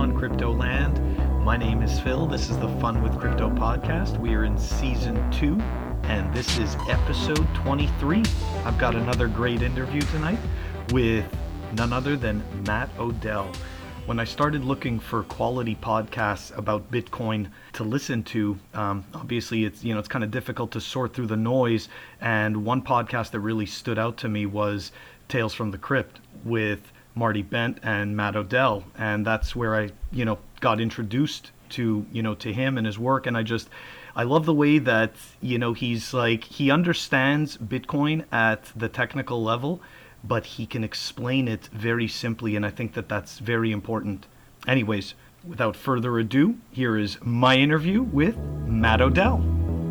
on Crypto Land. My name is Phil. This is the Fun with Crypto podcast. We are in season 2, and this is episode 23. I've got another great interview tonight with none other than Matt Odell. When I started looking for quality podcasts about Bitcoin to listen to, obviously it's kind of difficult to sort through the noise. And one podcast that really stood out to me was Tales from the Crypt with Marty Bent and Matt Odell, and that's where I got introduced to him and his work. And I love the way that he understands Bitcoin at the technical level, but he can explain it very simply, and I think that that's very important. Anyways, without further ado, here is my interview with Matt Odell.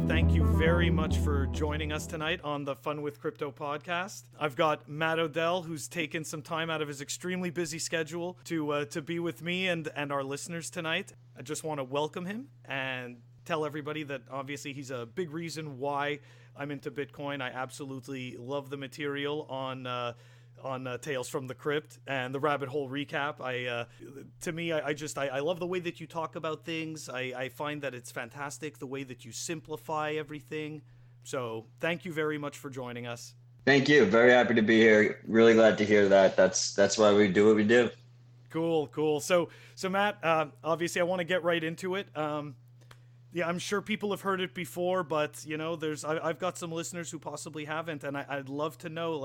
Thank you very much for joining us tonight on the Fun with Crypto podcast. I've got Matt Odell, who's taken some time out of his extremely busy schedule to be with me and our listeners tonight. I just want to welcome him and tell everybody that obviously he's a big reason why I'm into Bitcoin. I absolutely love the material on Tales from the Crypt and the Rabbit Hole recap. I love the way that you talk about things. I find that it's fantastic the way that you simplify everything. So thank you very much for joining us. Thank you. Very happy to be here. Really glad to hear that. That's why we do what we do. Cool. So Matt, obviously I want to get right into it. Yeah, I'm sure people have heard it before, but I've got some listeners who possibly haven't, and I'd love to know,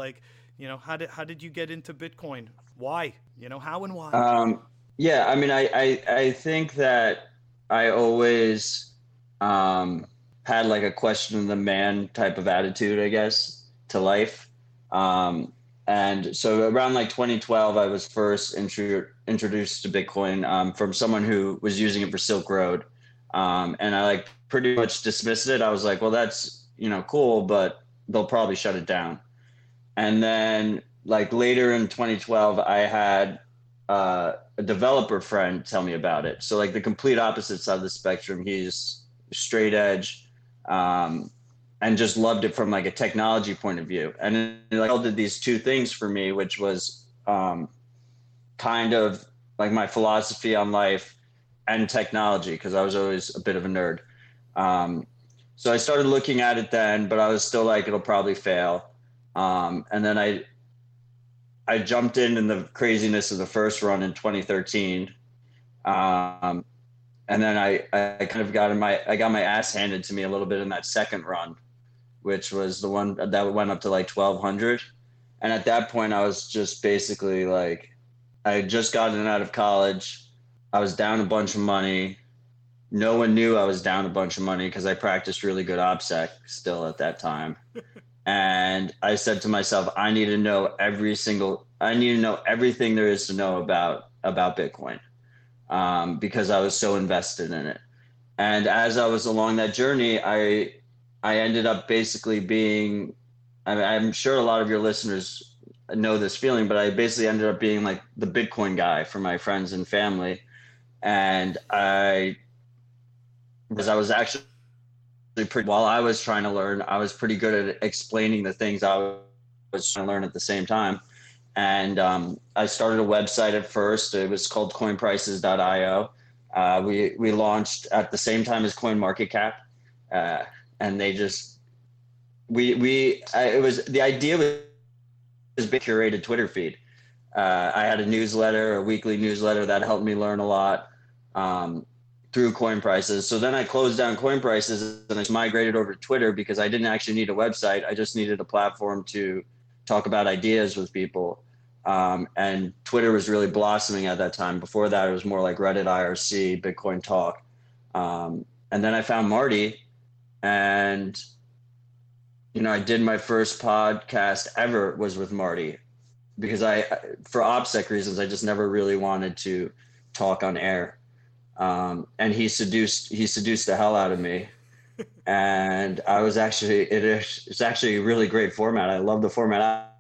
how did you get into Bitcoin? Why? How and why? I think that I always had like a question of the man type of attitude, I guess, to life. And so around 2012, I was first introduced to Bitcoin from someone who was using it for Silk Road. And I pretty much dismissed it. I was like, well, that's, cool, but they'll probably shut it down. And then later in 2012, I had a developer friend tell me about it. So the complete opposite side of the spectrum. He's straight edge, and just loved it from a technology point of view. And it did these two things for me, which was kind of my philosophy on life and technology, because I was always a bit of a nerd. So I started looking at it then, but I was still it'll probably fail. And then I jumped in the craziness of the first run in 2013. And then I kind of got my ass handed to me a little bit in that second run, which was the one that went up to 1,200. And at that point I was just basically I had just gotten out of college. I was down a bunch of money. No one knew I was down a bunch of money because I practiced really good OPSEC still at that time. And I said to myself, I need to know everything there is to know about Bitcoin, because I was so invested in it. And as I was along that journey, I ended up basically being, I'm sure a lot of your listeners know this feeling, but I basically ended up being the Bitcoin guy for my friends and family. And while I was trying to learn, I was pretty good at explaining the things I was trying to learn at the same time. And I started a website at first. It was called coinprices.io. We launched at the same time as CoinMarketCap, and they just the idea was a curated Twitter feed. I had a weekly newsletter that helped me learn a lot through Coin Prices. So then I closed down Coin Prices and I migrated over to Twitter because I didn't actually need a website. I just needed a platform to talk about ideas with people. And Twitter was really blossoming at that time. Before that, it was more like Reddit IRC, Bitcoin Talk. And then I found Marty, and I did my first podcast ever was with Marty, because for OPSEC reasons, I just never really wanted to talk on air. And he seduced the hell out of me. And it's actually a really great format. I love the format.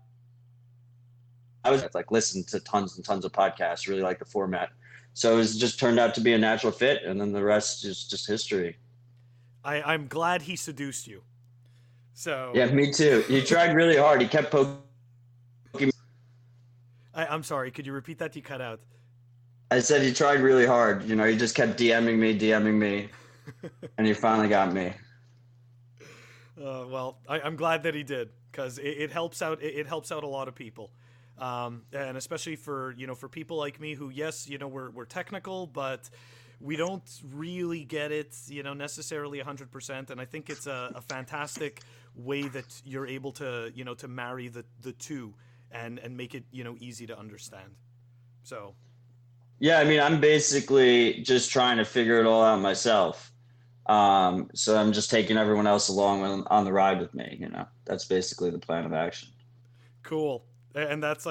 I was listen to tons and tons of podcasts, really like the format. So it just turned out to be a natural fit. And then the rest is just history. I'm glad he seduced you. So yeah, me too. He tried really hard. He kept poking. I'm sorry. Could you repeat that? You cut out. I said he tried really hard. You know, he just kept DMing me, and he finally got me. Well, I'm glad that he did, because it helps out. It helps out a lot of people, and especially for for people like me who, yes, we're technical, but we don't really get it necessarily 100%. And I think it's a fantastic way that you're able to to marry the two and make it easy to understand. So Yeah, I mean, I'm basically just trying to figure it all out myself. So I'm just taking everyone else along on the ride with me. That's basically the plan of action. cool. And that's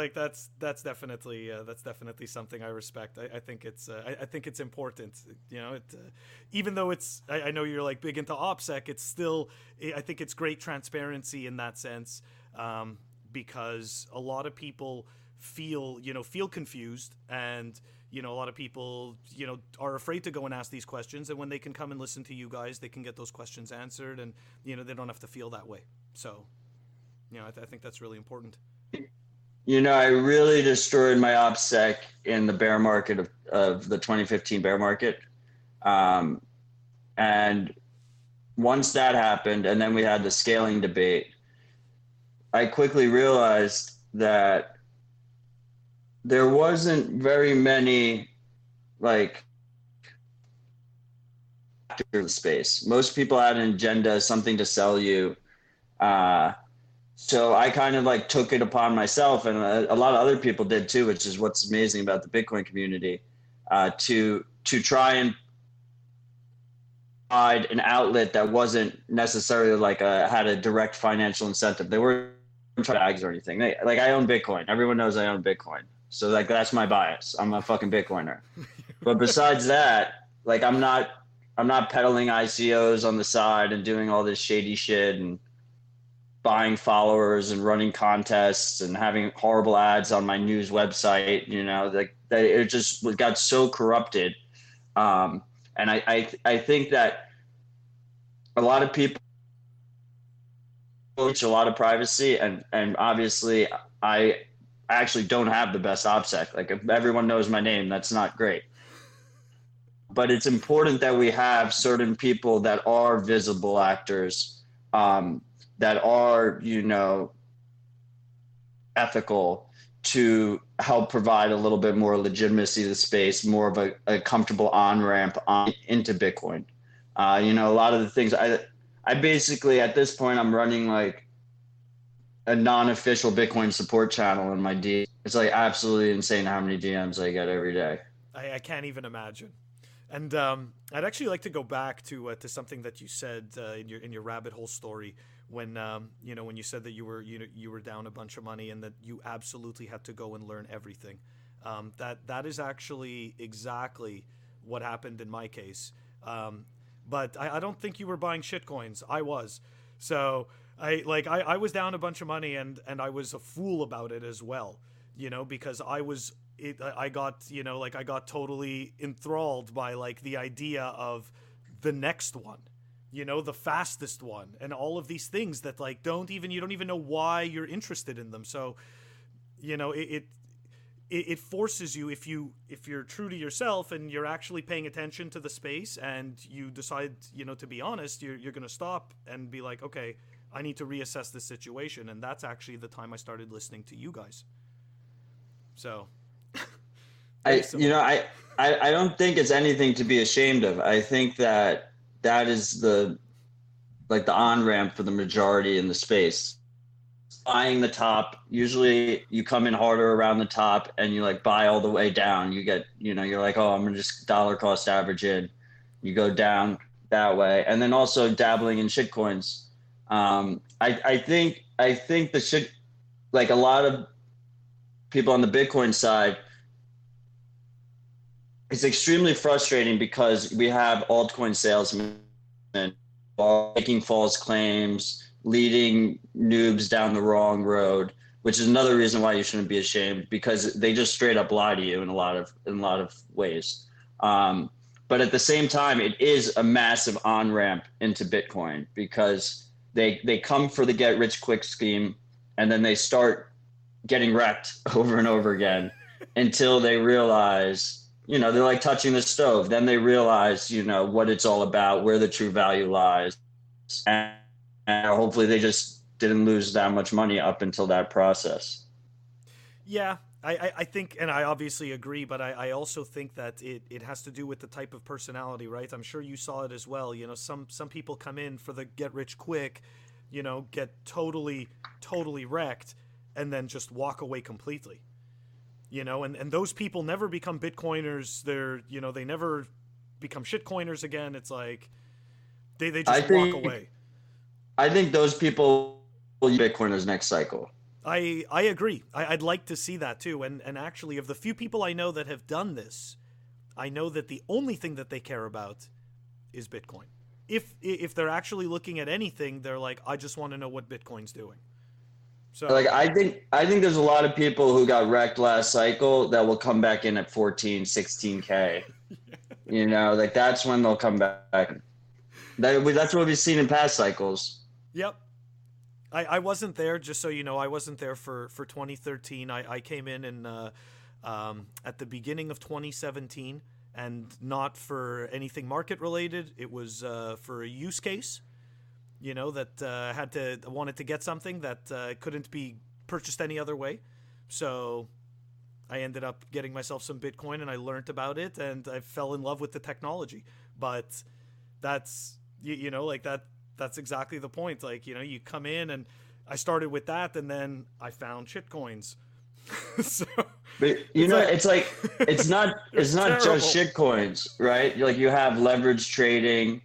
definitely something I respect. I think I think it's important. Even though I know you're like big into OPSEC, it's still, I think it's great transparency in that sense, because a lot of people feel confused, and a lot of people are afraid to go and ask these questions, and when they can come and listen to you guys, they can get those questions answered, and they don't have to feel that way. So I think that's really important. I really destroyed my OPSEC in the bear market of the 2015 bear market. And once that happened, and then we had the scaling debate, I quickly realized that there wasn't very many in the space. Most people had an agenda, something to sell you. So I kind of took it upon myself, and a lot of other people did too, which is what's amazing about the Bitcoin community, to try and provide an outlet that wasn't necessarily had a direct financial incentive. They weren't trying to bags or anything. I own Bitcoin. Everyone knows I own Bitcoin. So that's my bias. I'm a fucking Bitcoiner. But besides that, I'm not peddling ICOs on the side and doing all this shady shit and buying followers and running contests and having horrible ads on my news website. It just got so corrupted. And I think that a lot of people reach a lot of privacy, and obviously I actually don't have the best OPSEC. If everyone knows my name, that's not great. But it's important that we have certain people that are visible actors, that are, ethical, to help provide a little bit more legitimacy to the space, more of a comfortable on-ramp into Bitcoin. A lot of the things I basically, at this point, I'm running a non-official Bitcoin support channel in my DM. It's absolutely insane how many DMs I get every day. I can't even imagine. And I'd actually like to go back to something that you said in your rabbit hole story, when when you said that you were down a bunch of money and that you absolutely had to go and learn everything. That is actually exactly what happened in my case. But I don't think you were buying shitcoins. I was. So I was down a bunch of money, and I was a fool about it as well, because I got totally enthralled by the idea of the next one, the fastest one, and all of these things that you don't even know why you're interested in them. So, it forces you, if you're true to yourself and you're actually paying attention to the space, and you decide, to be honest, you're going to stop and be like, okay, I need to reassess this situation. And that's actually the time I started listening to you guys. So I don't think it's anything to be ashamed of. I think that is the on-ramp for the majority in the space. Buying the top, usually you come in harder around the top and you buy all the way down. You get, you're like, oh, I'm gonna just dollar cost average in. You go down that way. And then also dabbling in shitcoins. I think the shit, a lot of people on the Bitcoin side, it's extremely frustrating because we have altcoin salesmen making false claims, leading noobs down the wrong road, which is another reason why you shouldn't be ashamed, because they just straight up lie to you in a lot of ways. But at the same time, it is a massive on-ramp into Bitcoin, because they come for the get rich quick scheme, and then they start getting wrecked over and over again until they realize they're like touching the stove. Then they realize, what it's all about, where the true value lies. And hopefully they just didn't lose that much money up until that process. Yeah, I think, and I obviously agree, but I also think that it has to do with the type of personality, right? I'm sure you saw it as well. Some people come in for the get rich quick, get totally wrecked, and then just walk away completely. And those people never become Bitcoiners. They never become shitcoiners again. It's like they just walk away. I think those people will use Bitcoiners next cycle. I agree. I'd like to see that too. And actually, of the few people I know that have done this, I know that the only thing that they care about is Bitcoin. If they're actually looking at anything, they're like, I just want to know what Bitcoin's doing. So, like, I think there's a lot of people who got wrecked last cycle that will come back in at 14, 16K. Like that's when they'll come back. That's what we've seen in past cycles. Yep. I wasn't there, just so you know. I wasn't there for 2013. I came in at the beginning of 2017, and not for anything market related. It was for a use case, that wanted to get something that couldn't be purchased any other way. So I ended up getting myself some Bitcoin, and I learned about it, and I fell in love with the technology. But that's like that. That's exactly the point. Like, you come in, and I started with that, and then I found shit coins. So, but it's not just shit coins, right? Like you have leverage trading.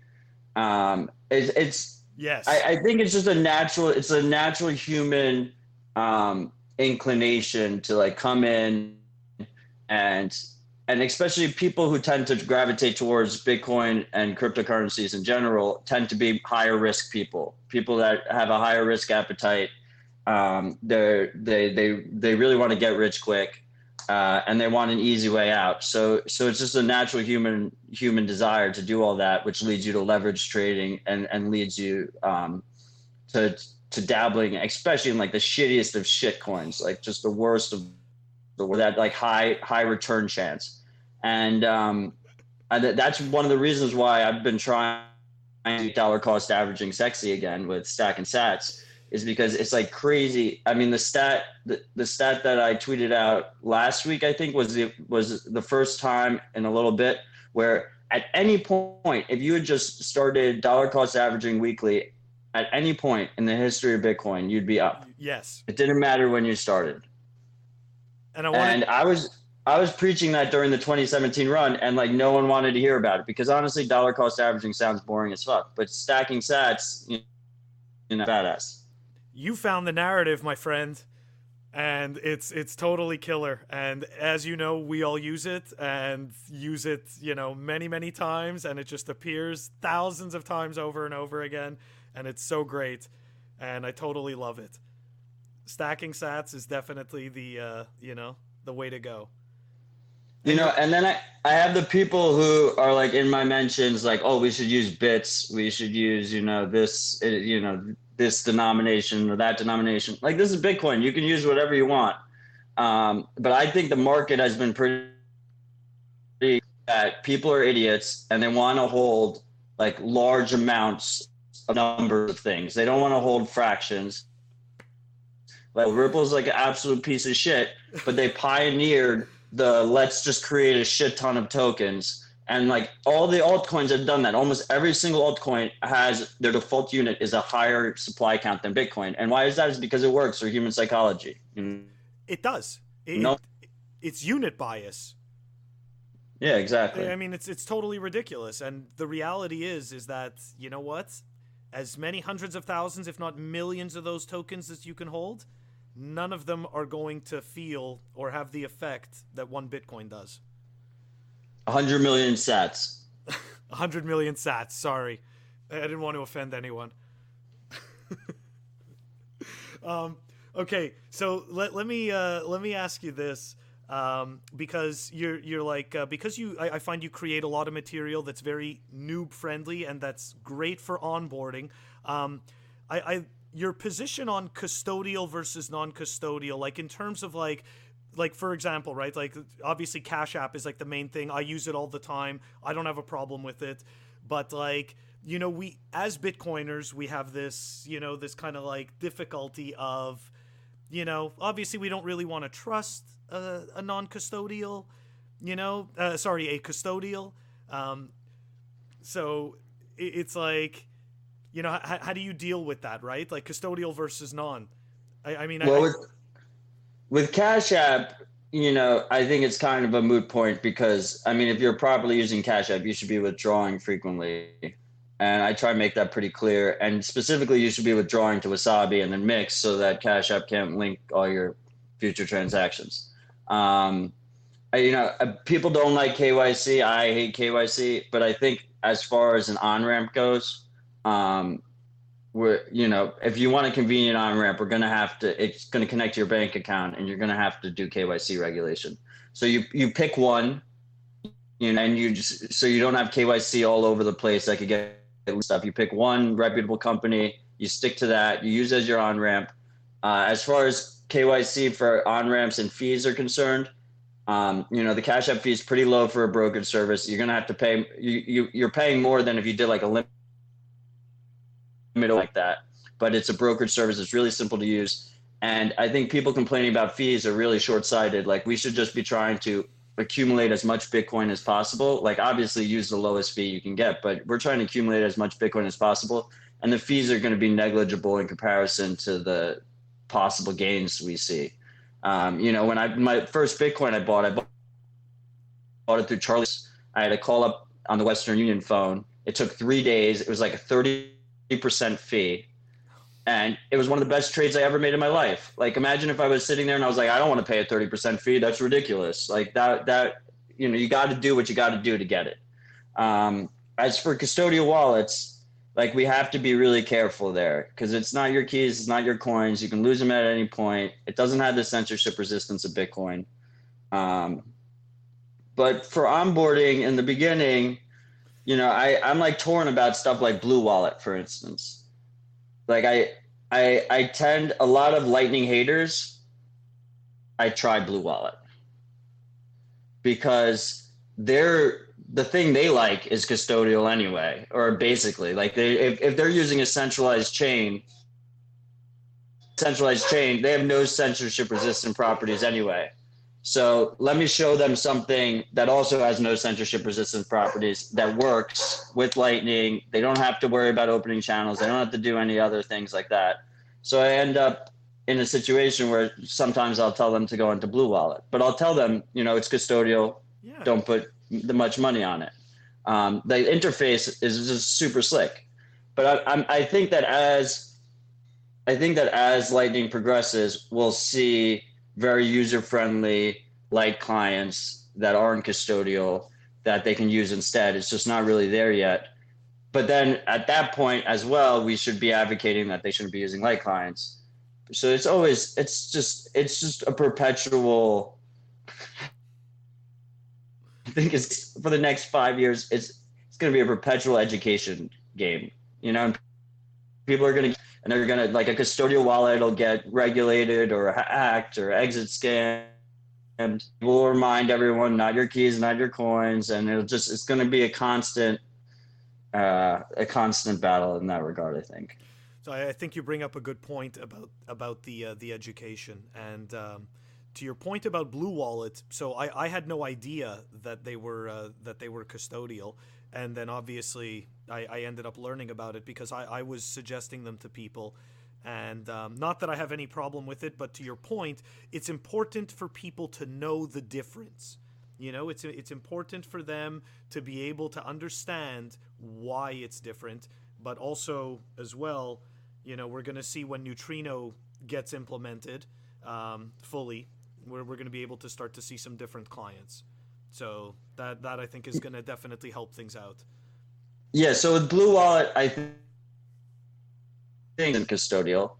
It's yes. I think it's just a natural human inclination to like come in and especially people who tend to gravitate towards Bitcoin and cryptocurrencies in general tend to be higher risk people that have a higher risk appetite. They really want to get rich quick, and they want an easy way out. So it's just a natural human desire to do all that, which leads you to leverage trading and leads you to dabbling, especially in like the shittiest of shit coins, like just the worst of that like high return chance. And that's one of the reasons why I've been trying to dollar cost averaging sexy again with stacking sats, is because it's like crazy. I mean, the stat that I tweeted out last week, I think was the first time in a little bit where at any point, if you had just started dollar cost averaging weekly at any point in the history of Bitcoin, you'd be up. Yes. It didn't matter when you started. And I was preaching that during the 2017 run, and like no one wanted to hear about it because honestly, dollar cost averaging sounds boring as fuck. But stacking sats, badass. You found the narrative, my friend, and it's totally killer. And as you know, we all use it many times, and it just appears thousands of times over and over again, and it's so great, and I totally love it. Stacking sats is definitely the way to go. And then I have the people who are like in my mentions, like, oh, we should use bits. We should use, this denomination or that denomination. Like, this is Bitcoin. You can use whatever you want. But I think the market has been pretty that people are idiots and they want to hold like large amounts of numbers of things. They don't want to hold fractions. Like Ripple's like an absolute piece of shit, but they pioneered let's just create a shit ton of tokens. And like all the altcoins have done that. Almost every single altcoin has their default unit is a higher supply count than Bitcoin. And why is that? Is because it works for human psychology. It does. It's unit bias. Yeah, exactly. I mean, it's totally ridiculous. And the reality is that, you know what? As many hundreds of thousands, if not millions of those tokens as you can hold, none of them are going to feel or have the effect that one Bitcoin does. 100 million sats. 100 million sats. Sorry, I didn't want to offend anyone. Okay, so let me ask you this, because you're like because I find you create a lot of material that's very noob friendly and that's great for onboarding. Your position on custodial versus non-custodial, like in terms of like like for example, right? Like obviously Cash App is like the main thing. I use it all the time. I don't have a problem with it. But like, we as Bitcoiners, we have this, this kind of like difficulty of, obviously we don't really want to trust a non-custodial, a custodial. So it's like, how do you deal with that, right? Like custodial versus non. With Cash App, I think it's kind of a moot point because, if you're properly using Cash App, you should be withdrawing frequently. And I try to make that pretty clear. And specifically, you should be withdrawing to Wasabi and then Mix so that Cash App can't link all your future transactions. People don't like KYC. I hate KYC. But I think as far as an on-ramp goes, if you want a convenient on-ramp, it's going to connect to your bank account and you're going to have to do KYC regulation. So you pick one, and so you don't have KYC all over the place that could get stuff. You pick one reputable company, you stick to that, you use as your on-ramp. As far as KYC for on-ramps and fees are concerned, the Cash App fee is pretty low for a brokerage service. You're going to have to pay, you're paying more than if you did like a limit like that, but it's a brokerage service. It's really simple to use. And I think people complaining about fees are really short-sighted. Like we should just be trying to accumulate as much Bitcoin as possible. Like obviously use the lowest fee you can get, but we're trying to accumulate as much Bitcoin as possible. And the fees are going to be negligible in comparison to the possible gains we see. When my first Bitcoin I bought it through Charlie's. I had to call up on the Western Union phone. It took 3 days. It was like a 30% fee. And it was one of the best trades I ever made in my life. Like, imagine if I was sitting there and I was like, I don't want to pay a 30% fee. That's ridiculous. Like that, you got to do what you got to do to get it. As for custodial wallets, like we have to be really careful there because it's not your keys. It's not your coins. You can lose them at any point. It doesn't have the censorship resistance of Bitcoin. But for onboarding in the beginning, I'm like torn about stuff like Blue Wallet, for instance. Like I tend a lot of Lightning haters. I try Blue Wallet because the thing they like is custodial anyway, or basically like if they're using a centralized chain, they have no censorship resistant properties anyway. So let me show them something that also has no censorship resistant properties that works with Lightning. They don't have to worry about opening channels. They don't have to do any other things like that. So I end up in a situation where sometimes I'll tell them to go into Blue Wallet, but I'll tell them, it's custodial. Yeah. Don't put much money on it. The interface is just super slick, but I think that as Lightning progresses, we'll see very user-friendly light clients that aren't custodial that they can use instead. It's just not really there yet. But then at that point as well, we should be advocating that they shouldn't be using light clients. So it's just a perpetual, I think it's for the next 5 years, it's going to be a perpetual education game, people are going to, and they're going to, like a custodial wallet will get regulated or hacked or exit scammed. We'll remind everyone, not your keys, not your coins. And it's going to be a constant battle in that regard, I think. So I think you bring up a good point about the education. And to your point about Blue Wallet, so I had no idea that they were custodial. And then obviously I ended up learning about it because I was suggesting them to people. And not that I have any problem with it, but to your point, it's important for people to know the difference. It's important for them to be able to understand why it's different, but also as well, we're going to see when Neutrino gets implemented fully, we're going to be able to start to see some different clients. So that I think is going to definitely help things out. Yeah. So with Blue Wallet, I think custodial,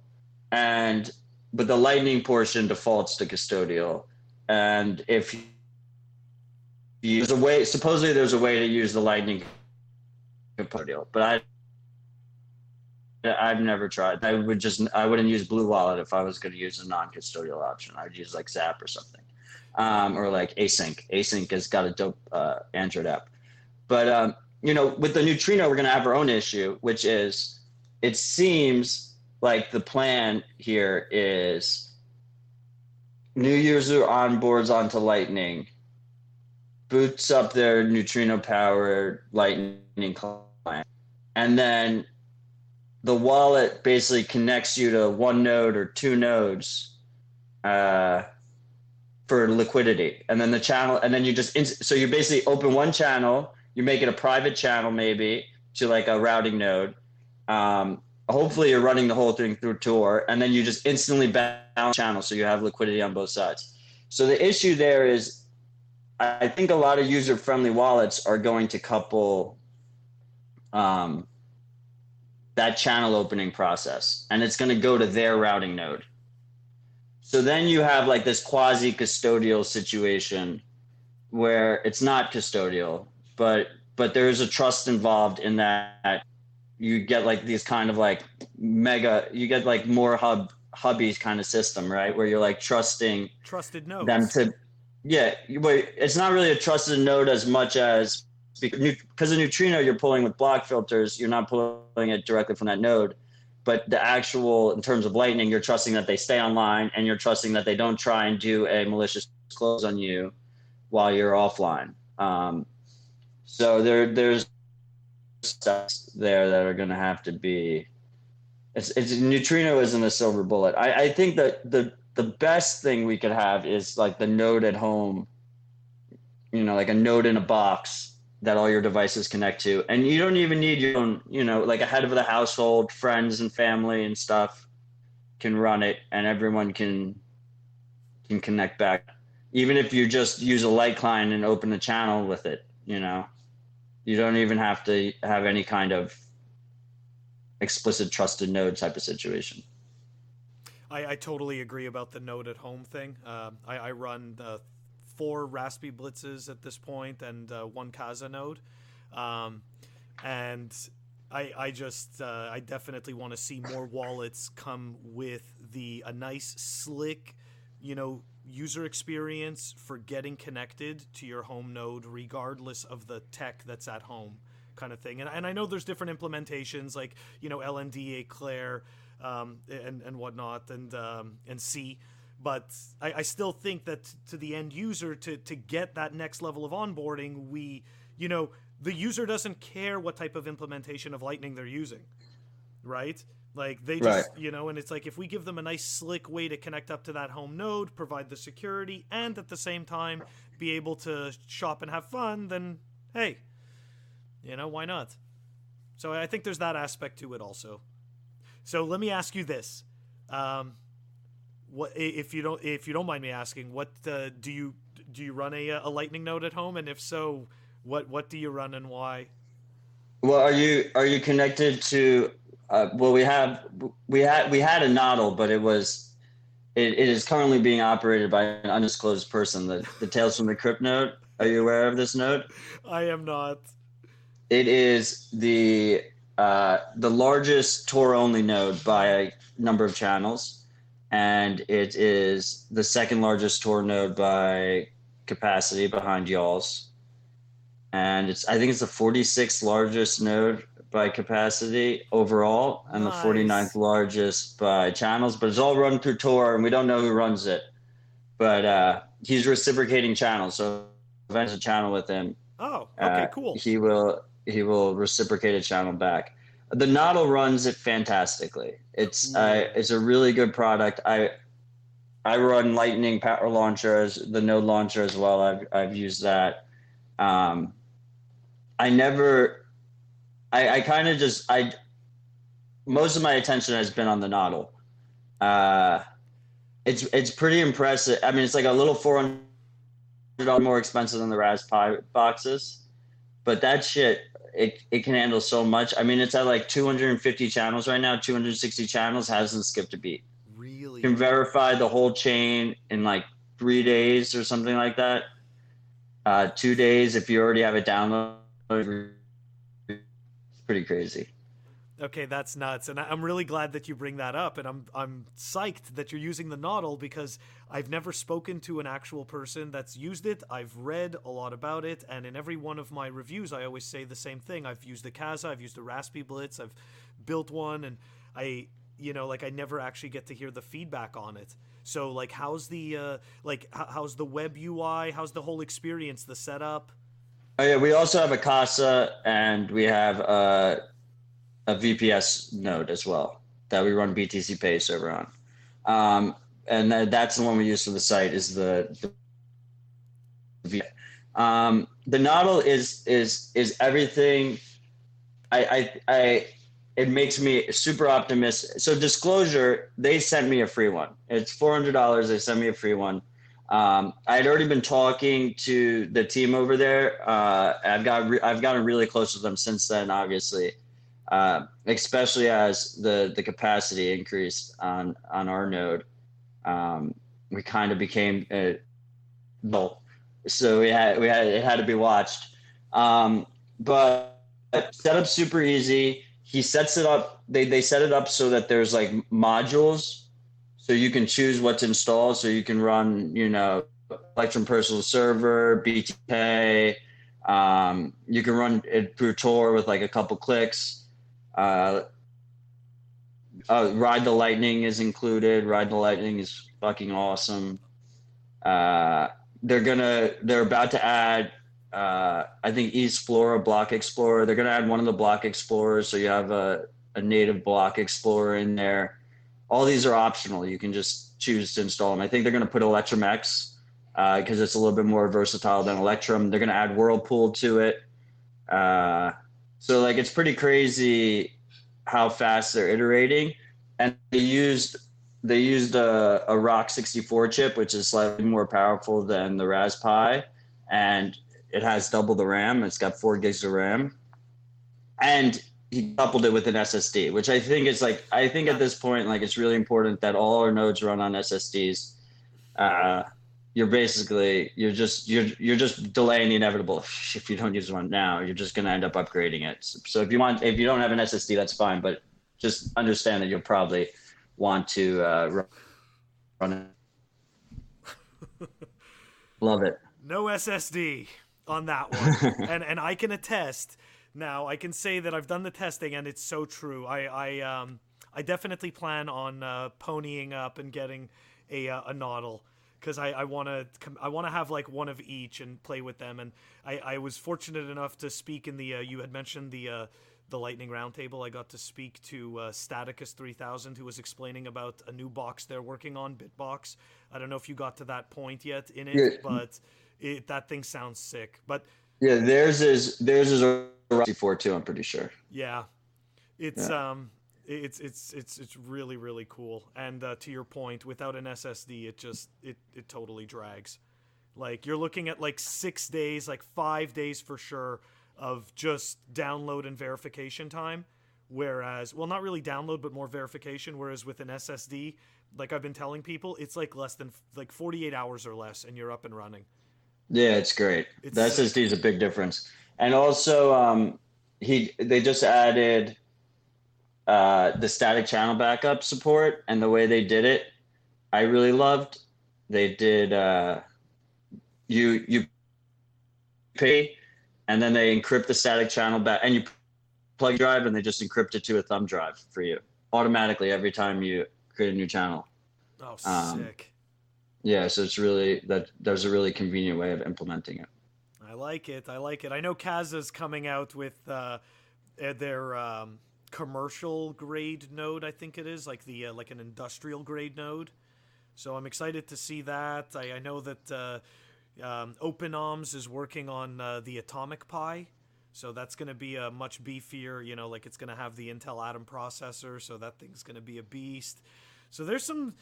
but the Lightning portion defaults to custodial. And if supposedly there's a way to use the Lightning custodial, but I've never tried. I wouldn't use Blue Wallet if I was going to use a non-custodial option. I'd use like Zap or something. or like Async. Async has got a dope Android app. But with the neutrino, we're going to have our own issue, which is it seems like the plan here is new user onboards onto Lightning, boots up their neutrino-powered Lightning client, and then the wallet basically connects you to one node or two nodes for liquidity. And then the channel, and then you so you basically open one channel, you make it a private channel maybe to like a routing node. Hopefully you're running the whole thing through Tor, and then you just instantly balance channel so you have liquidity on both sides. So the issue there is I think a lot of user-friendly wallets are going to couple that channel opening process, and it's going to go to their routing node. So then you have like this quasi-custodial situation where it's not custodial, but there is a trust involved in that you get like these kind of like you get like more hubbies kind of system, right? Where you're like trusted nodes them to, it's not really a trusted node as much as because of neutrino, you're pulling with block filters, you're not pulling it directly from that node. But the actual, in terms of Lightning, you're trusting that they stay online, and you're trusting that they don't try and do a malicious close on you while you're offline. So there's steps there that are going to have to be. Neutrino isn't a silver bullet. I think that the best thing we could have is like the node at home, like a node in a box that all your devices connect to. And you don't even need your own, like a head of the household, friends and family and stuff can run it, and everyone can connect back. Even if you just use a light client and open a channel with it, you don't even have to have any kind of explicit trusted node type of situation. I totally agree about the node at home thing. I run 4 Raspberry Blitzes at this point and 1 Casa node. And I definitely want to see more wallets come with a nice, slick, user experience for getting connected to your home node, regardless of the tech that's at home, kind of thing. And I know there's different implementations like, LND, Eclair, and whatnot, and C. But I still think that to the end user, to get that next level of onboarding, the user doesn't care what type of implementation of Lightning they're using, right? Like they just, and it's like if we give them a nice slick way to connect up to that home node, provide the security, and at the same time be able to shop and have fun, then hey, why not? So I think there's that aspect to it also. So let me ask you this. What if you don't mind me asking, what do you run a Lightning node at home, and if so, what do you run and why? Well, are you connected to? Well, we had a Nodl, but it is currently being operated by an undisclosed person. The Tales from the Crypt node. Are you aware of this node? I am not. It is the largest Tor only node by a number of channels. And it is the second largest Tor node by capacity behind y'all's. And I think it's the 46th largest node by capacity overall, and nice. The 49th largest by channels, but it's all run through Tor, and we don't know who runs it. But he's reciprocating channels, so if there's a channel with him, cool. He will reciprocate a channel back. The Nodl runs it fantastically. It's a really good product. I run Lightning Power Launcher as the node launcher as well. I've used that. Most of my attention has been on the Nodl. It's pretty impressive. I mean, it's like a little $400 more expensive than the Raspberry Pi boxes, but that shit, it can handle so much. I mean, it's at like 250 channels right now, 260 channels, hasn't skipped a beat. Really? Can verify the whole chain in like 3 days or something like that. 2 days if you already have it downloaded. It's pretty crazy. Okay, that's nuts, and I'm really glad that you bring that up, and I'm psyched that you're using the Noddle because I've never spoken to an actual person that's used it. I've read a lot about it, and in every one of my reviews, I always say the same thing. I've used the Kaza, I've used the Raspy Blitz, I've built one, and I never actually get to hear the feedback on it. So like, how's how's the web UI? How's the whole experience? The setup? Oh yeah, we also have a Casa, and we have a VPS node as well that we run BTC Pay server on. And that's the one we use for the site is the Noddle is everything. It makes me super optimistic. So disclosure, they sent me a free one. It's $400. They sent me a free one. I had already been talking to the team over there. I've gotten really close with them since then, obviously, especially as the capacity increased on our node. We kind of became dull, so it had to be watched. But setup's super easy. He sets it up. They set it up so that there's like modules. So you can choose what's installed. So you can run, Electrum Personal Server, BTK. You can run it through Tor with like a couple clicks. Ride the Lightning is included. Ride the Lightning is fucking awesome. They're about to add, I think, Explorer, Block Explorer. They're going to add one of the Block Explorers. So you have a native Block Explorer in there. All these are optional. You can just choose to install them. I think they're going to put Electrum X because it's a little bit more versatile than Electrum. They're going to add Whirlpool to it. So like it's pretty crazy how fast they're iterating. And they used a ROC 64 chip, which is slightly more powerful than the Raspberry Pi, and it has double the RAM. It's got 4 gigs of RAM, and he coupled it with an SSD, which I think at this point, like, it's really important that all our nodes run on SSDs. You're just delaying the inevitable. If you don't use one now, you're just going to end up upgrading it. So if you don't have an SSD, that's fine, but just understand that you'll probably want to run it. Love it. No SSD on that one, and I can attest. Now, I can say that I've done the testing, and it's so true. I definitely plan on ponying up and getting a Noddle because I want to have like one of each and play with them. And I was fortunate enough to speak in the you had mentioned the Lightning Roundtable. I got to speak to Staticus 3000, who was explaining about a new box they're working on, Bitbox. I don't know if you got to that point yet in it, yeah. But that thing sounds sick. But yeah, theirs is a RC4 too, I'm pretty sure. Yeah. It's it's really, really cool. And to your point, without an SSD, it totally drags. Like, you're looking at like 6 days, like 5 days for sure of just download and verification time. Whereas, well, not really download, but more verification. Whereas with an SSD, like I've been telling people, it's like less than like 48 hours or less, and you're up and running. Yeah, it's great. The SSD is a big difference. And also, they just added the static channel backup support, and the way they did it, I really loved. They did you pay, and then they encrypt the static channel back, and you plug your drive, and they just encrypt it to a thumb drive for you automatically every time you create a new channel. Oh, sick. Yeah, so it's really there's a really convenient way of implementing it. I like it. I know Kaza's coming out with their commercial grade node, I think it is, like the like an industrial grade node. So I'm excited to see that. I know that OpenOMS is working on the Atomic Pi. So that's going to be a much beefier, like it's going to have the Intel Atom processor. So that thing's going to be a beast. So there's some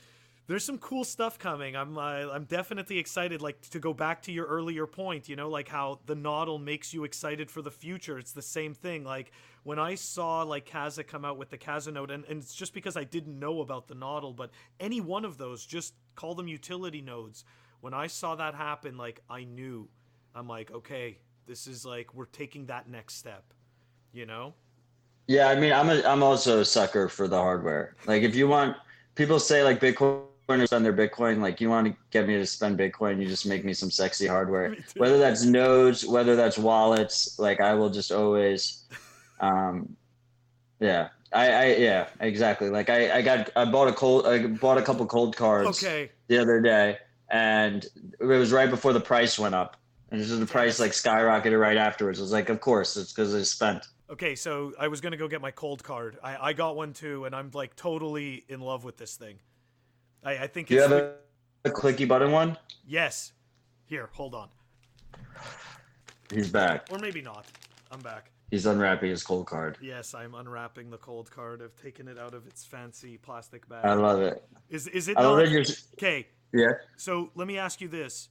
cool stuff coming. I'm definitely excited. Like, to go back to your earlier point, like how the Noddle makes you excited for the future. It's the same thing. Like, when I saw like Kaza come out with the Kaza node, and it's just because I didn't know about the Noddle, but any one of those, just call them utility nodes. When I saw that happen, like, I knew. I'm like, okay, this is like, we're taking that next step, Yeah, I mean, I'm also a sucker for the hardware. Like, if you want, people say like Bitcoiners spend their Bitcoin. Like, you want to get me to spend Bitcoin, you just make me some sexy hardware. Me too. Whether that's nodes, whether that's wallets, like I will just always, um, yeah, yeah, exactly. Like I bought a couple cold cards Okay. the other day, and it was right before the price went up, and just the Damn price it. like skyrocketed right afterwards. I was like, of course, it's because I spent. Okay, so I was gonna go get my cold card. I got one too, and I'm like totally in love with this thing. I think Do you it's have the a clicky button one? yes. Here, hold on. He's back. Or maybe not. I'm back. He's unwrapping his cold card. Yes, I'm unwrapping the cold card. I've taken it out of its fancy plastic bag. I love it. Is it I love not? that you're. Okay, Yeah. so let me ask you this.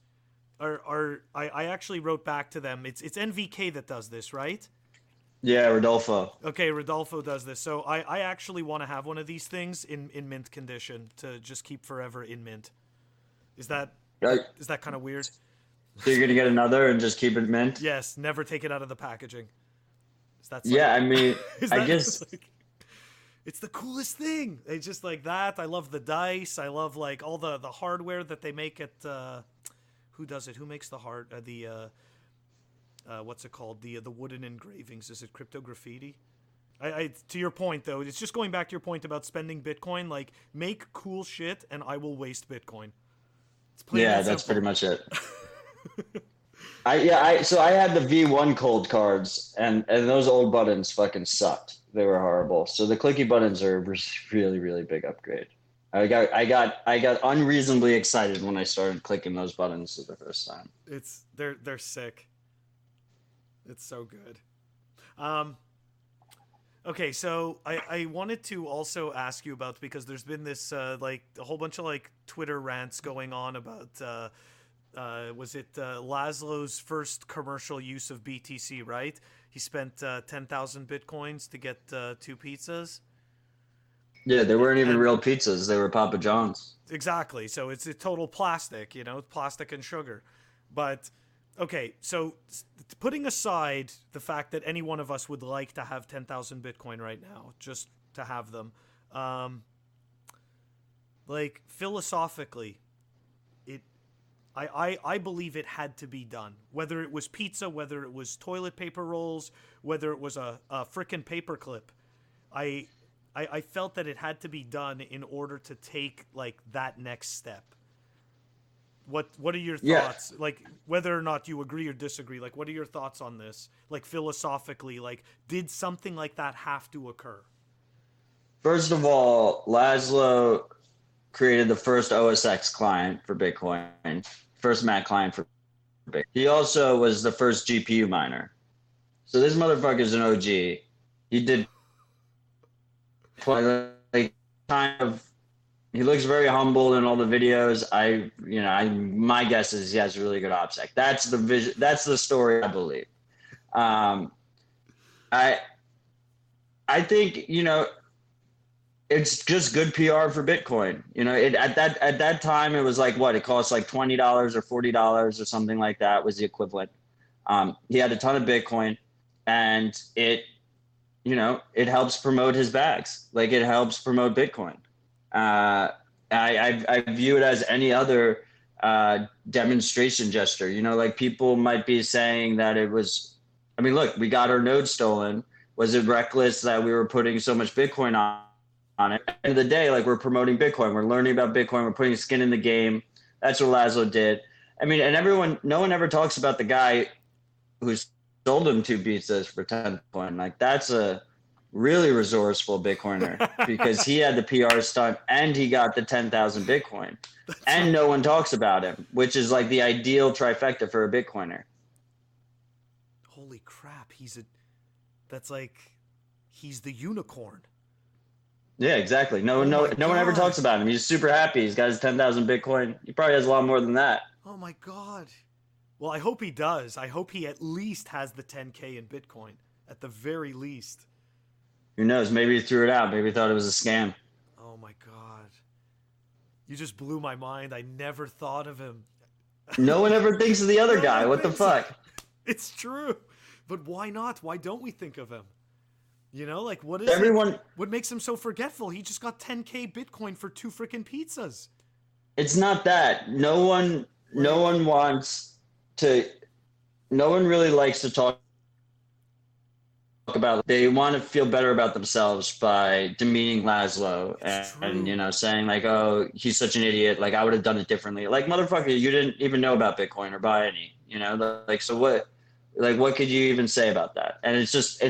I actually wrote back to them. It's NVK that does this, right? Yeah, Rodolfo. Okay, Rodolfo does this. So I actually want to have one of these things in mint condition to just keep forever in mint. Is that Uh, is that kind of weird? So you're gonna get another and just keep it mint? Yes, never take it out of the packaging. Is that Yeah, I mean, is I that guess. like, it's the coolest thing. It's just like that. I love the dice. I love like all the hardware that they make at who does it? Who makes the what's it called? The wooden engravings. Is it Crypto Graffiti? I to your point though, it's just going back to your point about spending Bitcoin. Like, make cool shit, and I will waste Bitcoin. It's plain Yeah, and that's simple. pretty much it. So I had the V1 cold cards, and those old buttons fucking sucked. They were horrible. So the clicky buttons are a really really big upgrade. I got unreasonably excited when I started clicking those buttons for the first time. They're sick. It's so good. Okay, so I wanted to also ask you about, because there's been this like a whole bunch of like Twitter rants going on about was it Laszlo's first commercial use of BTC, right? He spent 10,000 bitcoins to get 2 pizzas. Yeah, they weren't even And real pizzas. They were Papa John's. exactly. So it's a total plastic, plastic and sugar. But okay, so putting aside the fact that any one of us would like to have 10,000 Bitcoin right now, just to have them, like philosophically, I believe it had to be done. Whether it was pizza, whether it was toilet paper rolls, whether it was a frickin' paperclip, I felt that it had to be done in order to take like that next step. What are your thoughts? Yeah. Like, whether or not you agree or disagree, like what are your thoughts on this? Like, philosophically, like, did something like that have to occur? First of all, Laszlo created the first OSX client for Bitcoin, first Mac client for Bitcoin. He also was the first GPU miner. So this motherfucker's an OG. He did like kind of. He looks very humble in all the videos. My guess is he has really good OPSEC. That's the vision. That's the story, I believe. I think it's just good PR for Bitcoin. At that time it was like what it cost, like $20 or $40 or something like that was the equivalent. He had a ton of Bitcoin, and it helps promote his bags. Like, it helps promote Bitcoin. I view it as any other demonstration gesture. Like, people might be saying that it was. I mean, look, we got our node stolen. Was it reckless that we were putting so much Bitcoin on it? At the end of the day, like, we're promoting Bitcoin. We're learning about Bitcoin. We're putting skin in the game. That's what Laszlo did. I mean, and no one ever talks about the guy who sold him 2 pizzas for 10 Bitcoin. Like, that's a really resourceful Bitcoiner, because he had the PR stunt and he got the 10,000 Bitcoin, and no one talks about him, which is like the ideal trifecta for a Bitcoiner. Holy crap, that's like, he's the unicorn. Yeah, exactly. No one ever talks about him. He's super happy. He's got his 10,000 Bitcoin. He probably has a lot more than that. Oh my God. Well, I hope he does. I hope he at least has the 10K in Bitcoin, at the very least. Who knows? Maybe he threw it out. Maybe he thought it was a scam. Oh my God. You just blew my mind. I never thought of him. No one ever thinks of the other guy. What the fuck? It's true. But why not? Why don't we think of him? You know, like what is Everyone, what makes him so forgetful? He just got 10K Bitcoin for 2 freaking pizzas. it's not that. No Like, one wants to. No one really likes to talk about. They want to feel better about themselves by demeaning Laszlo it's and true. saying like, oh, he's such an idiot. Like I would have done it differently. Like motherfucker, you didn't even know about Bitcoin or buy any. Like so what? Like what could you even say about that? And it's just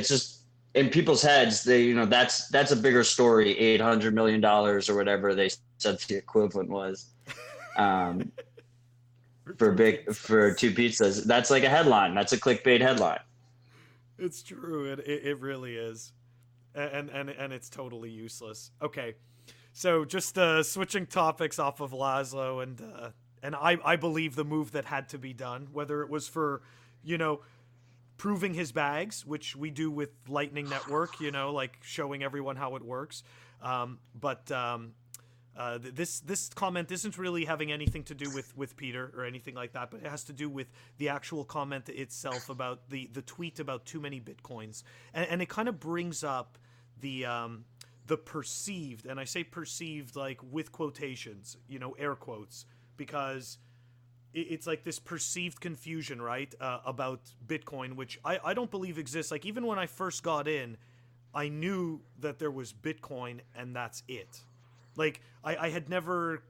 in people's heads. That's a bigger story. $800 million or whatever they said the equivalent was. Um, for two pizzas. That's like a headline. That's a clickbait headline. It's true. It really is. And it's totally useless. Okay. So just switching topics off of Laszlo and I believe the move that had to be done, whether it was for, you know, proving his bags, which we do with Lightning Network, you know, like showing everyone how it works. This comment isn't really having anything to do with Peter or anything like that, but it has to do with the actual comment itself about the tweet about too many Bitcoins, and it kind of brings up the perceived, and I say perceived like with quotations, you know, air quotes, because it's like this perceived confusion, right, about Bitcoin, which I don't believe exists. Like even when I first got in, I knew that there was Bitcoin and that's it. Like I had never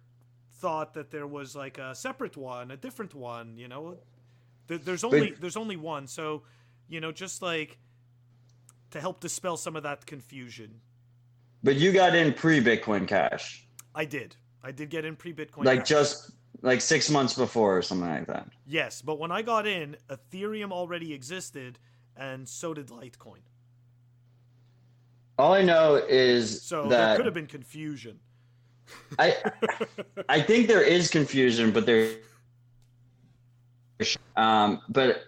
thought that there was like a separate one, a different one, you know. There's only one, so you know, just like to help dispel some of that confusion. But you got in pre-Bitcoin Cash. I did get in pre-Bitcoin Like Cash. just like 6 months before or something like that. Yes, but when I got in, Ethereum already existed, and so did Litecoin. All I know is So that there could have been confusion. I I think there is confusion, but but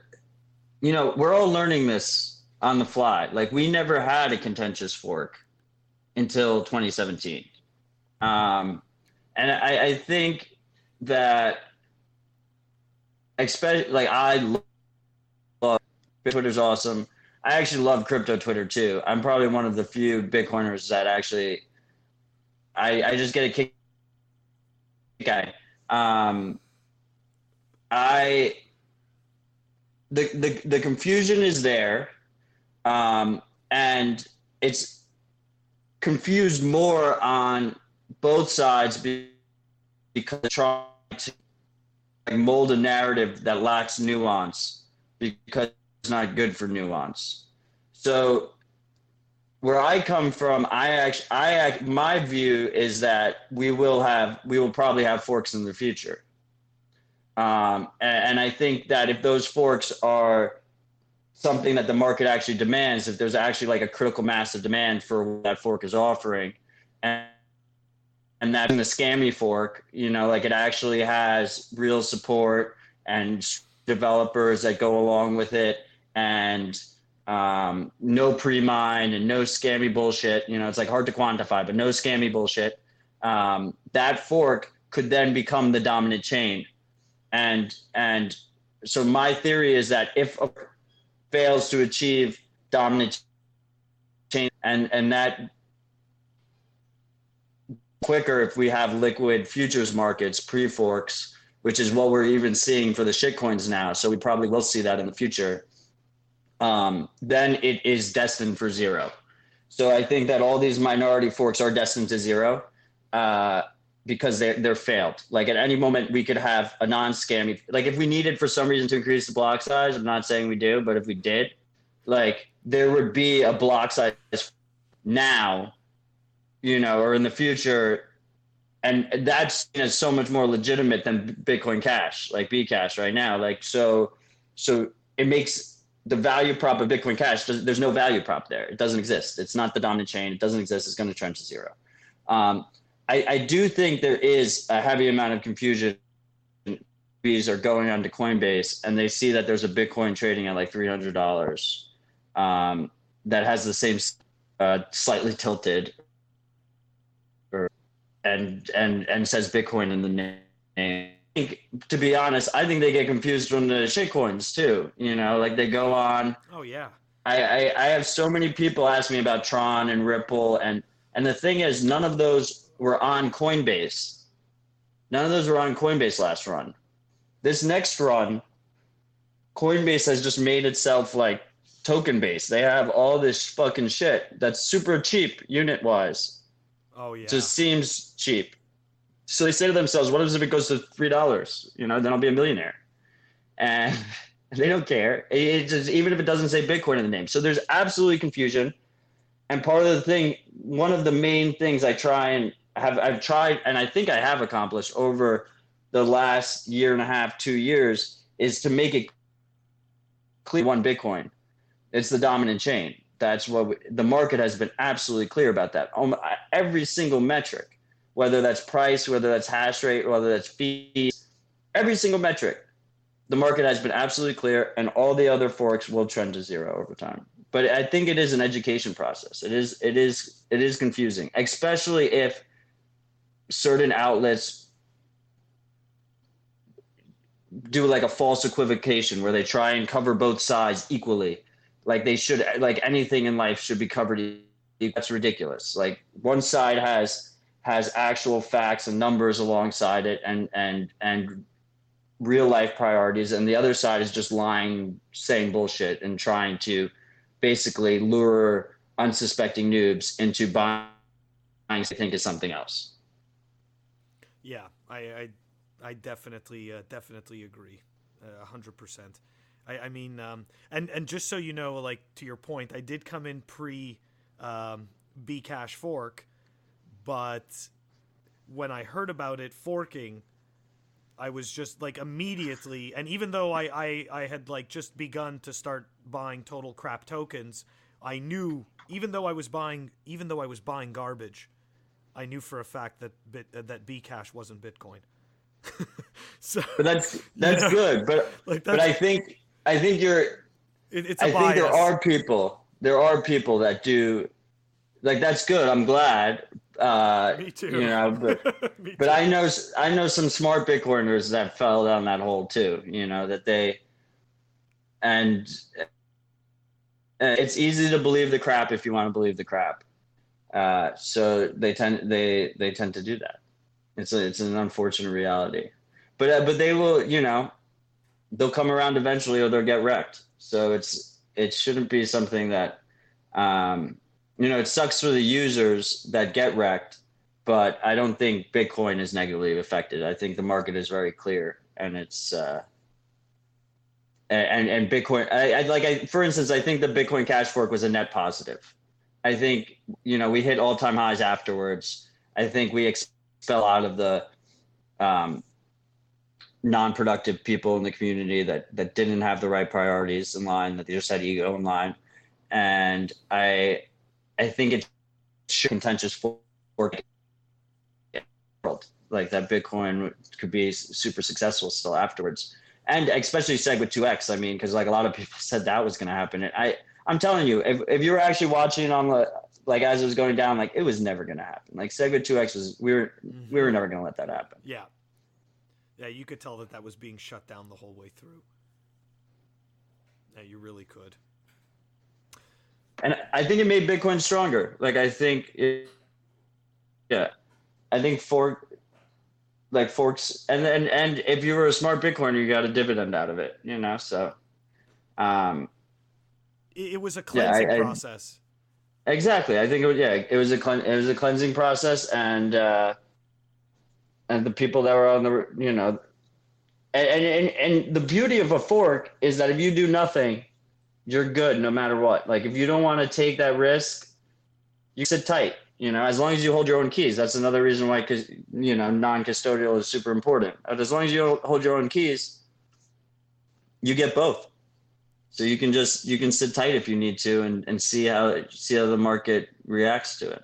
you know, we're all learning this on the fly. Like we never had a contentious fork until 2017. And I think that especially like I love Twitter's awesome. I actually love crypto Twitter too. I'm probably one of the few Bitcoiners that actually I just get a kick guy. The confusion is there, and it's confused more on both sides because they're trying to mold a narrative that lacks nuance because it's not good for nuance. So where I come from, my view is that we will probably have forks in the future. And I think that if those forks are something that the market actually demands, if there's actually like a critical mass of demand for what that fork is offering, and that's in the scammy fork, you know, like it actually has real support and developers that go along with it, and no pre-mine and no scammy bullshit. You know, it's like hard to quantify, but no scammy bullshit. That fork could then become the dominant chain. And so my theory is that if a fails to achieve dominant chain, and that quicker if we have liquid futures markets pre-forks, which is what we're even seeing for the shitcoins now. So we probably will see that in the future. Then it is destined for zero. So I think that all these minority forks are destined to zero because they're failed. Like at any moment we could have a non-scammy, like if we needed for some reason to increase the block size, I'm not saying we do, but if we did, like there would be a block size now, you know, or in the future. And that's, you know, so much more legitimate than Bitcoin Cash, like Bcash right now. Like, so it makes the value prop of Bitcoin Cash, there's no value prop there. It doesn't exist. It's not the dominant chain. It doesn't exist. It's going to trend to zero. I do think there is a heavy amount of confusion. Fees are going onto Coinbase and they see that there's a Bitcoin trading at like $300 that has the same slightly tilted and says Bitcoin in the name. To be honest, I think they get confused from the shitcoins too. You know, like they go on. Oh yeah. I have so many people ask me about Tron and Ripple, and the thing is, none of those were on Coinbase. None of those were on Coinbase last run. This next run, Coinbase has just made itself like token based. They have all this fucking shit that's super cheap unit wise. Oh yeah. Just seems cheap. So they say to themselves, what if it goes to $3? You know, then I'll be a millionaire. And they don't care. It just, even if it doesn't say Bitcoin in the name. So there's absolutely confusion. And part of the thing, one of the main things I've tried, and I think I have accomplished over the last year and a half, 2 years, is to make it clear one Bitcoin. It's the dominant chain. That's what the market has been absolutely clear about that. Every single metric, whether that's price, whether that's hash rate, whether that's fees, every single metric, the market has been absolutely clear, and all the other forks will trend to zero over time. But I think it is an education process. It is confusing, especially if certain outlets do like a false equivocation where they try and cover both sides equally. Like they should, like anything in life should be covered. That's ridiculous. Like one side has actual facts and numbers alongside it, and real life priorities, and the other side is just lying, saying bullshit, and trying to basically lure unsuspecting noobs into buying they think is something else. Yeah, I definitely agree, 100%. I mean, and just so you know, like to your point, I did come in pre Bcash fork, but when I heard about it forking, I was just like immediately, and even though I had like just begun to start buying total crap tokens, I knew even though I was buying garbage, I knew for a fact that that Bcash wasn't Bitcoin. So, but that's good. But like but I think you're. It's a I bias. think there are people that do, like that's good. I'm glad. Me too. You know, but I know some smart Bitcoiners that fell down that hole too. You know that they, and it's easy to believe the crap if you want to believe the crap. So they tend to do that. It's an unfortunate reality, but they will, you know, they'll come around eventually or they'll get wrecked. So it shouldn't be something that, you know, it sucks for the users that get wrecked, but I don't think Bitcoin is negatively affected. I think the market is very clear, and it's and Bitcoin. For instance, I think the Bitcoin Cash fork was a net positive. I think, you know, we hit all-time highs afterwards. I think we expel out of the non-productive people in the community that didn't have the right priorities in line, that they just had ego in line, and I think it's contentious for world, like that Bitcoin could be super successful still afterwards, and especially SegWit2x. I mean, because like a lot of people said that was going to happen, and I'm telling you, if you were actually watching on the, like as it was going down, like it was never going to happen. Like SegWit2x was, we were never going to let that happen. Yeah, you could tell that was being shut down the whole way through. Yeah, you really could. And I think it made Bitcoin stronger. Like I think I think forks, and if you were a smart Bitcoiner, you got a dividend out of it, you know. So, it was a cleansing process. Exactly, I think it was a cleansing process, and the people that were on the, you know, and the beauty of a fork is that if you do nothing, you're good no matter what. Like if you don't want to take that risk, you sit tight, you know, as long as you hold your own keys. That's another reason why, because, you know, non-custodial is super important. But as long as you hold your own keys, you get both. So you can sit tight if you need to, and see how the market reacts to it.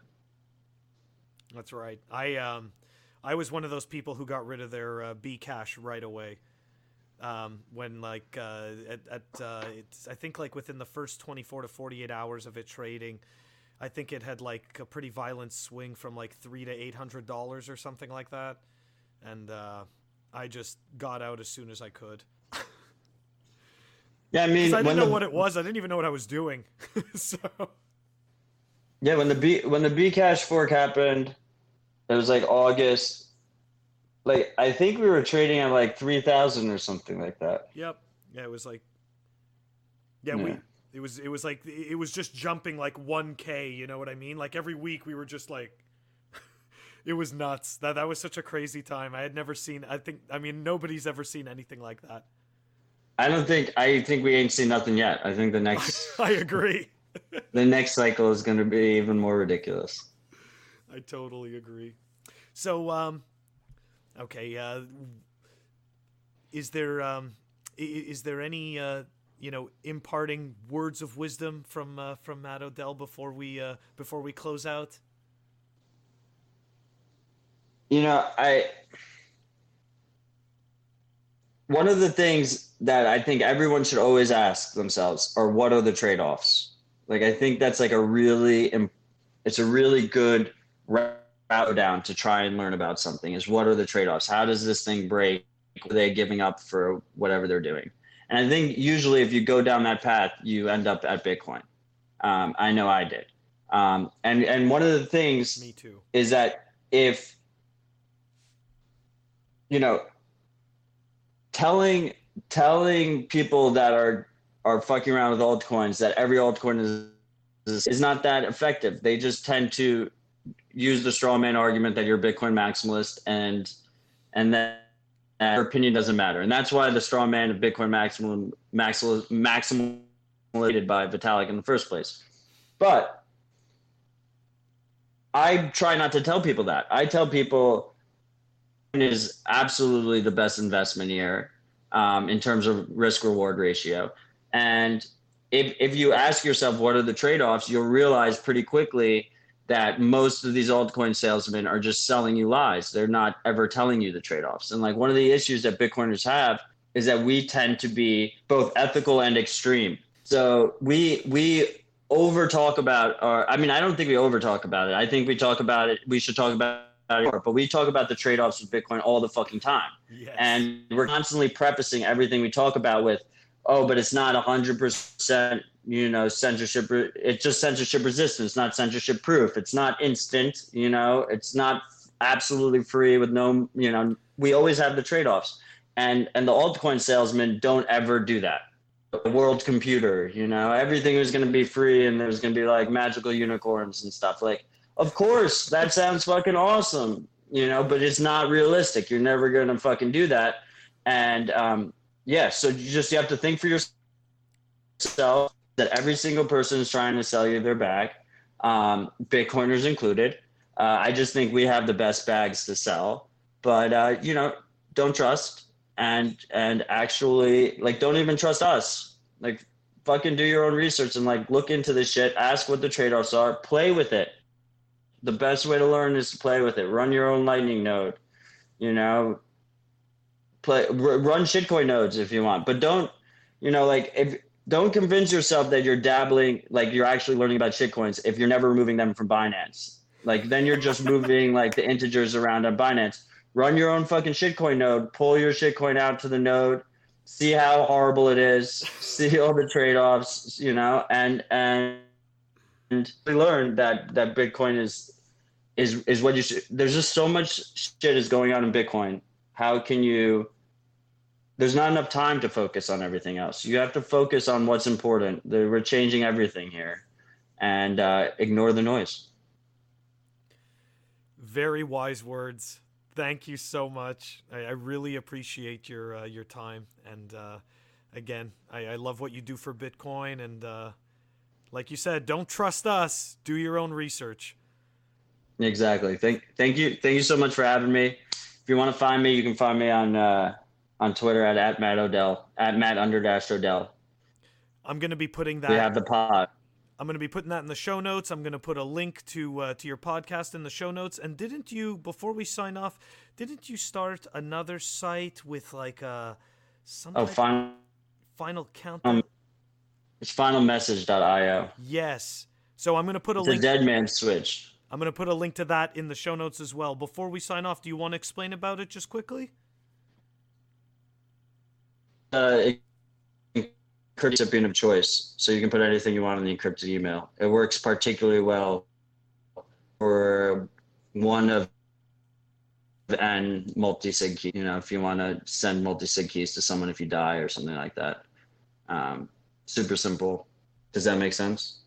That's right. I was one of those people who got rid of their Bcash right away. When like I think like within the first 24 to 48 hours of it trading, I think it had like a pretty violent swing from like $300 to $800 or something like that, and I just got out as soon as I could. Yeah, I Because mean, I didn't when know the what it was. I didn't even know what I was doing. So yeah when the B Cash fork happened, it was like August. Like I think we were trading at like 3,000 or something like that. yep, yeah, it was like yeah Yeah. we. It was like it was just jumping like 1K. You know what I mean? Like every week we were just like it was nuts. That was such a crazy time. I had never seen. I mean nobody's ever seen anything like that. I think we ain't seen nothing yet. I think I agree. the next cycle is going to be even more ridiculous. I totally agree. So, okay, is there any imparting words of wisdom from Matt Odell before we close out? You know, I one of the things that I think everyone should always ask themselves are what are the trade-offs? Like I think that's like it's a really good route down to try and learn about something is what are the trade-offs? How does this thing break? What are they giving up for whatever they're doing? And I think usually if you go down that path, you end up at Bitcoin. I know I did. And one of the things Me too. is that if you know telling people that are fucking around with altcoins that every altcoin is not that effective. They just tend to use the straw man argument that you're a Bitcoin maximalist and that your opinion doesn't matter. And that's why the straw man of Bitcoin maximal by Vitalik in the first place. But I try not to tell people that. I tell people it is absolutely the best investment here in terms of risk reward ratio. And if you ask yourself what are the trade-offs, you'll realize pretty quickly that most of these altcoin salesmen are just selling you lies. They're not ever telling you the trade-offs. And like one of the issues that Bitcoiners have is that we tend to be both ethical and extreme. So we over talk about, or I mean, I don't think we over talk about it. I think we talk about it. We should talk about it more, but we talk about the trade-offs with Bitcoin all the fucking time. Yes. And we're constantly prefacing everything we talk about with, oh, but it's not 100%, censorship. It's just censorship resistant. It's not censorship proof. It's not instant, it's not absolutely free with no, we always have the trade-offs. And the altcoin salesmen don't ever do that. The world computer, everything was going to be free and there's going to be like magical unicorns and stuff. Like, of course, that sounds fucking awesome, but it's not realistic. You're never going to fucking do that. And so you have to think for yourself that every single person is trying to sell you their bag, Bitcoiners included. I just think we have the best bags to sell, but don't trust and actually like don't even trust us. Like fucking do your own research and like look into this shit. Ask what the trade-offs are. Play with it. The best way to learn is to play with it. Run your own Lightning node. Run shitcoin nodes if you want, but don't convince yourself that you're dabbling, like you're actually learning about shitcoins if you're never moving them from Binance. Like then you're just moving like the integers around on Binance. Run your own fucking shitcoin node, pull your shitcoin out to the node, see how horrible it is, see all the trade-offs, and learn that Bitcoin is what you should. There's just so much shit is going on in Bitcoin. How can you? There's not enough time to focus on everything else. You have to focus on what's important. We're changing everything here, and ignore the noise. Very wise words. Thank you so much. I really appreciate your time. And again, I love what you do for Bitcoin. And like you said, don't trust us. Do your own research. Exactly. Thank you so much for having me. If you want to find me, you can find me on Twitter at Matt Odell, at Matt_Odell. I'm going to be putting that. We have the pod. I'm going to be putting that in the show notes. I'm going to put a link to your podcast in the show notes. And didn't you, before we sign off, didn't you start another site with like final countdown? It's finalmessage.io. Yes. So I'm going to put a it's link. It's a dead man's switch. I'm going to put a link to that in the show notes as well. Before we sign off, do you want to explain about it just quickly? recipient of choice. So you can put anything you want in the encrypted email. It works particularly well for one of and multi-sig key. If you want to send multi-sig keys to someone if you die or something like that. Super simple. Does that make sense?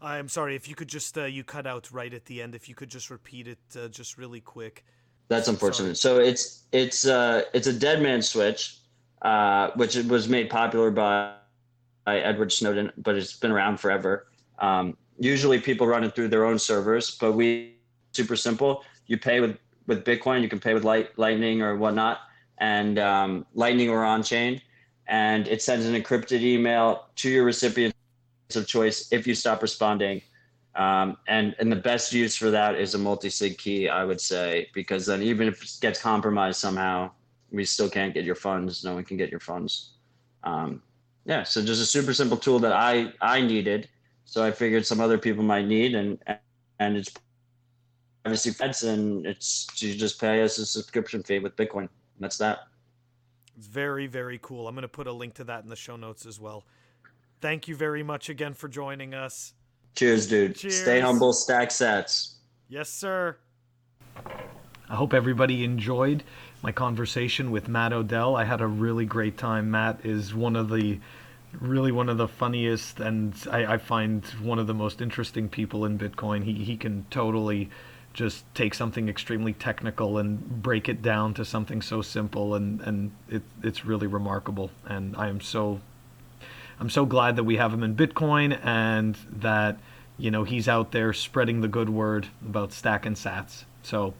I'm sorry, if you could just, you cut out right at the end. If you could just repeat it just really quick. That's unfortunate. Sorry. So it's a dead man switch, which was made popular by Edward Snowden, but it's been around forever. Usually people run it through their own servers, but super simple. You pay with Bitcoin, you can pay with Lightning or whatnot, and Lightning or on-chain, and it sends an encrypted email to your recipient of choice if you stop responding. And the best use for that is a multi-sig key, I would say, because then even if it gets compromised somehow, we still can't get your funds. No one can get your funds. So just a super simple tool that I needed. So I figured some other people might need, and it's privacy fence, and you just pay us a subscription fee with Bitcoin. That's that. It's very, very cool. I'm going to put a link to that in the show notes as well. Thank you very much again for joining us. Cheers, dude. Cheers. Stay humble, stack sats. Yes, sir. I hope everybody enjoyed my conversation with Matt Odell. I had a really great time. Matt is one of the funniest, and I find one of the most interesting people in Bitcoin. He can totally just take something extremely technical and break it down to something so simple, and it's really remarkable. And I'm so glad that we have him in Bitcoin, and that he's out there spreading the good word about stacking sats. So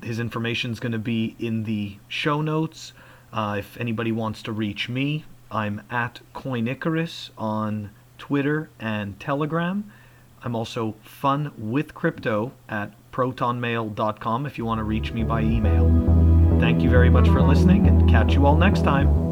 his information is going to be in the show notes. If anybody wants to reach me, I'm at CoinIcarus on Twitter and Telegram. I'm also fun with crypto at protonmail.com if you want to reach me by email. Thank you very much for listening, and catch you all next time.